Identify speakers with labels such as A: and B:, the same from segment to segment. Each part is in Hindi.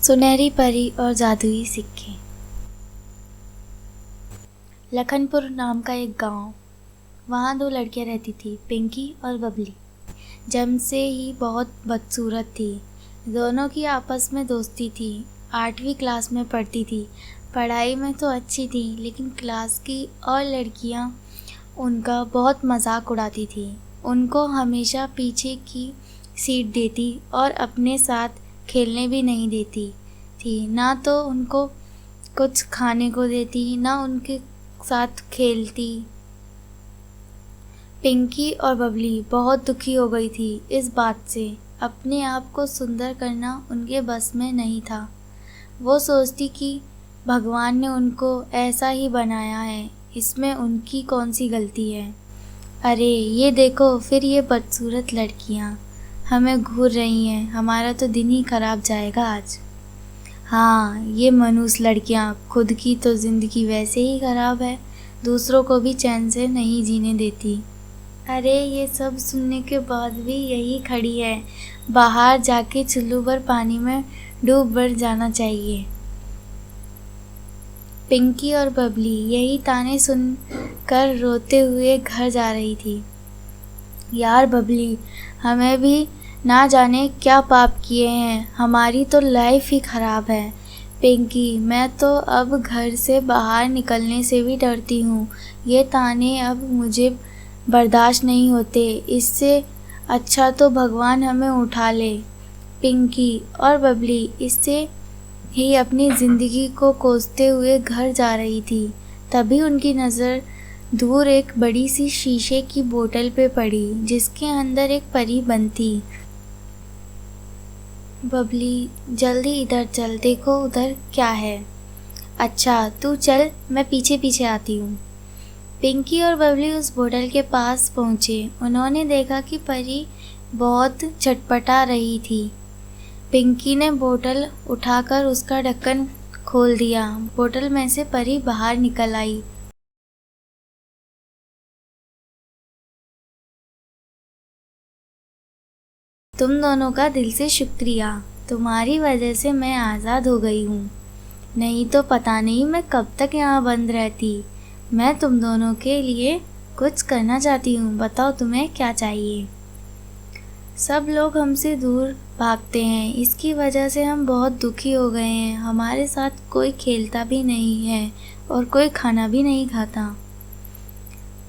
A: सुनहरी परी और जादुई सिक्के। लखनपुर नाम का एक गांव, वहाँ 2 लड़कियाँ रहती थी, पिंकी और बबली। जन्म से ही बहुत बदसूरत थी। दोनों की आपस में दोस्ती थी। 8वीं क्लास में पढ़ती थी। पढ़ाई में तो अच्छी थी, लेकिन क्लास की और लड़कियाँ उनका बहुत मजाक उड़ाती थी। उनको हमेशा पीछे की सीट देती और अपने साथ खेलने भी नहीं देती थी। ना तो उनको कुछ खाने को देती, ना उनके साथ खेलती। पिंकी और बबली बहुत दुखी हो गई थी इस बात से। अपने आप को सुंदर करना उनके बस में नहीं था। वो सोचती कि भगवान ने उनको ऐसा ही बनाया है, इसमें उनकी कौन सी गलती है। अरे ये देखो, फिर ये बदसूरत लड़कियाँ हमें घूर रही हैं। हमारा तो दिन ही खराब जाएगा आज। हाँ, ये मनहूस लड़कियाँ, खुद की तो ज़िंदगी वैसे ही खराब है, दूसरों को भी चैन से नहीं जीने देती। अरे ये सब सुनने के बाद भी यही खड़ी है। बाहर जाके चुल्लू भर पानी में डूब बढ़ जाना चाहिए। पिंकी और बबली यही ताने सुनकर रोते हुए घर जा रही थी। यार बबली, हमें भी ना जाने क्या पाप किए हैं, हमारी तो लाइफ ही ख़राब है। पिंकी, मैं तो अब घर से बाहर निकलने से भी डरती हूँ। ये ताने अब मुझे बर्दाश्त नहीं होते। इससे अच्छा तो भगवान हमें उठा ले। पिंकी और बबली इससे ही अपनी ज़िंदगी को कोसते हुए घर जा रही थी। तभी उनकी नज़र दूर एक बड़ी सी शीशे की बोतल पे पड़ी, जिसके अंदर एक परी बंद थी। बबली, जल्दी इधर चल, देखो उधर क्या है। अच्छा तू चल, मैं पीछे पीछे आती हूँ। पिंकी और बबली उस बोतल के पास पहुँचे। उन्होंने देखा कि परी बहुत छटपटा रही थी। पिंकी ने बोतल उठाकर उसका ढक्कन खोल दिया। बोतल में से परी बाहर निकल आई। तुम दोनों का दिल से शुक्रिया। तुम्हारी वजह से मैं आज़ाद हो गई हूँ, नहीं तो पता नहीं मैं कब तक यहाँ बंद रहती। मैं तुम दोनों के लिए कुछ करना चाहती हूँ, बताओ तुम्हें क्या चाहिए। सब लोग हमसे दूर भागते हैं, इसकी वजह से हम बहुत दुखी हो गए हैं। हमारे साथ कोई खेलता भी नहीं है और कोई खाना भी नहीं खाता।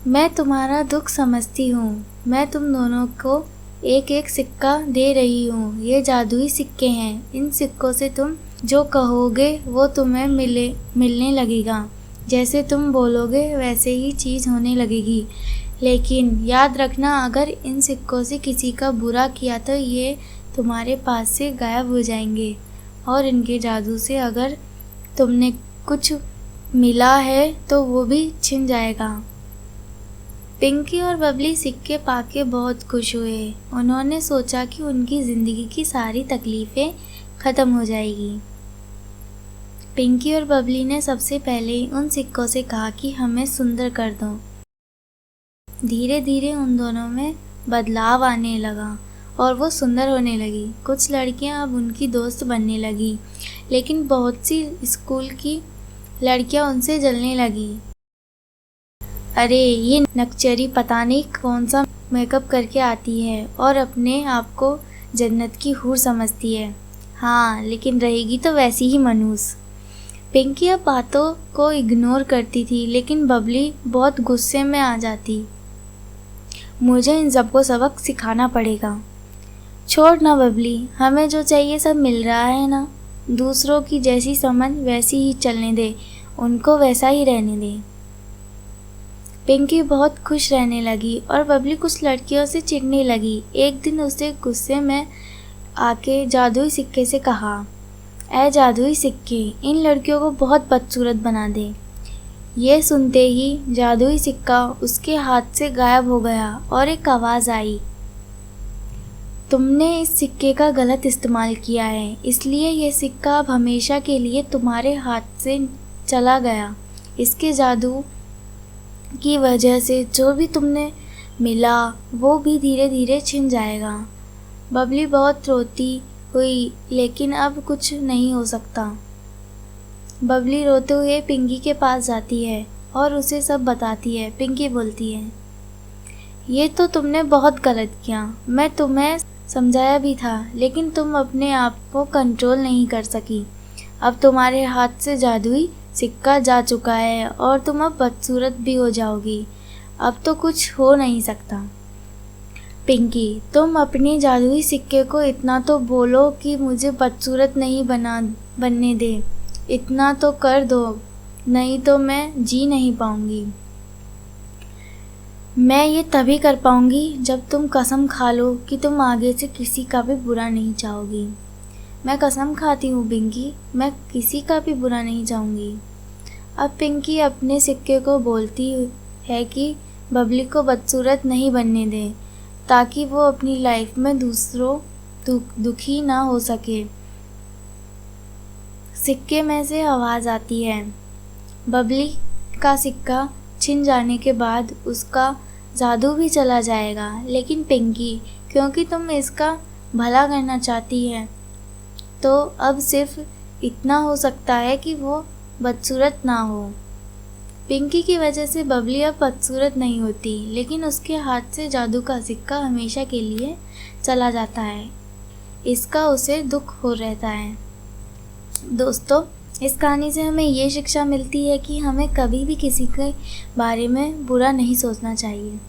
A: मैं तुम्हारा दुख समझती हूँ। मैं तुम दोनों को एक एक सिक्का दे रही हूँ। ये जादुई सिक्के हैं। इन सिक्कों से तुम जो कहोगे वो तुम्हें मिलने लगेगा। जैसे तुम बोलोगे वैसे ही चीज़ होने लगेगी। लेकिन याद रखना, अगर इन सिक्कों से किसी का बुरा किया तो ये तुम्हारे पास से गायब हो जाएंगे, और इनके जादू से अगर तुमने कुछ मिला है तो वो भी छिन जाएगा। पिंकी और बबली सिक्के पाके बहुत खुश हुए। उन्होंने सोचा कि उनकी ज़िंदगी की सारी तकलीफ़ें ख़त्म हो जाएगी। पिंकी और बबली ने सबसे पहले उन सिक्कों से कहा कि हमें सुंदर कर दो। धीरे धीरे उन दोनों में बदलाव आने लगा और वो सुंदर होने लगी। कुछ लड़कियां अब उनकी दोस्त बनने लगी, लेकिन बहुत सी स्कूल की लड़कियां उनसे जलने लगी। अरे ये नकचरी पता नहीं कौन सा मेकअप करके आती है और अपने आप को जन्नत की हूर समझती है। हाँ, लेकिन रहेगी तो वैसी ही मनहूस। पिंकी अब बातों को इग्नोर करती थी, लेकिन बबली बहुत गुस्से में आ जाती। मुझे इन सबको सबक सिखाना पड़ेगा। छोड़ ना बबली, हमें जो चाहिए सब मिल रहा है ना। दूसरों की जैसी समझ वैसी ही चलने दे, उनको वैसा ही रहने दे। पिंकी बहुत खुश रहने लगी और बबली कुछ लड़कियों से चिढ़ने लगी। एक दिन उसे गुस्से में आके जादुई सिक्के से कहा, ऐ जादुई सिक्के, इन लड़कियों को बहुत बदसूरत बना दे। ये सुनते ही जादुई सिक्का उसके हाथ से गायब हो गया और एक आवाज़ आई, तुमने इस सिक्के का गलत इस्तेमाल किया है, इसलिए यह सिक्का अब हमेशा के लिए तुम्हारे हाथ से चला गया। इसके जादू की वजह से जो भी तुमने मिला वो भी धीरे धीरे छिन जाएगा। बबली बहुत रोती हुई, लेकिन अब कुछ नहीं हो सकता। बबली रोते हुए पिंकी के पास जाती है और उसे सब बताती है। पिंकी बोलती है, ये तो तुमने बहुत गलत किया। मैं तुम्हें समझाया भी था, लेकिन तुम अपने आप को कंट्रोल नहीं कर सकी। अब तुम्हारे हाथ से जादुई सिक्का जा चुका है और तुम अब बदसूरत भी हो जाओगी। अब तो कुछ हो नहीं सकता। पिंकी, तुम अपने जादुई सिक्के को इतना तो बोलो कि मुझे बदसूरत नहीं बनने दे। इतना तो कर दो, नहीं तो मैं जी नहीं पाऊंगी। मैं ये तभी कर पाऊंगी जब तुम कसम खा लो कि तुम आगे से किसी का भी बुरा नहीं चाहोगी। मैं कसम खाती हूँ पिंकी, मैं किसी का भी बुरा नहीं चाहूँगी। अब पिंकी अपने सिक्के को बोलती है कि बबली को बदसूरत नहीं बनने दे, ताकि वो अपनी लाइफ में दूसरों दुखी ना हो सके। सिक्के में से आवाज़ आती है। बबली का सिक्का छिन जाने के बाद उसका जादू भी चला जाएगा, लेकिन पिंकी, क्योंकि तुम इसका भला करना चाहती है, तो अब सिर्फ इतना हो सकता है कि वो बदसूरत ना हो। पिंकी की वजह से बबली अब बदसूरत नहीं होती, लेकिन उसके हाथ से जादू का सिक्का हमेशा के लिए चला जाता है। इसका उसे दुख हो रहता है। दोस्तों, इस कहानी से हमें ये शिक्षा मिलती है कि हमें कभी भी किसी के बारे में बुरा नहीं सोचना चाहिए।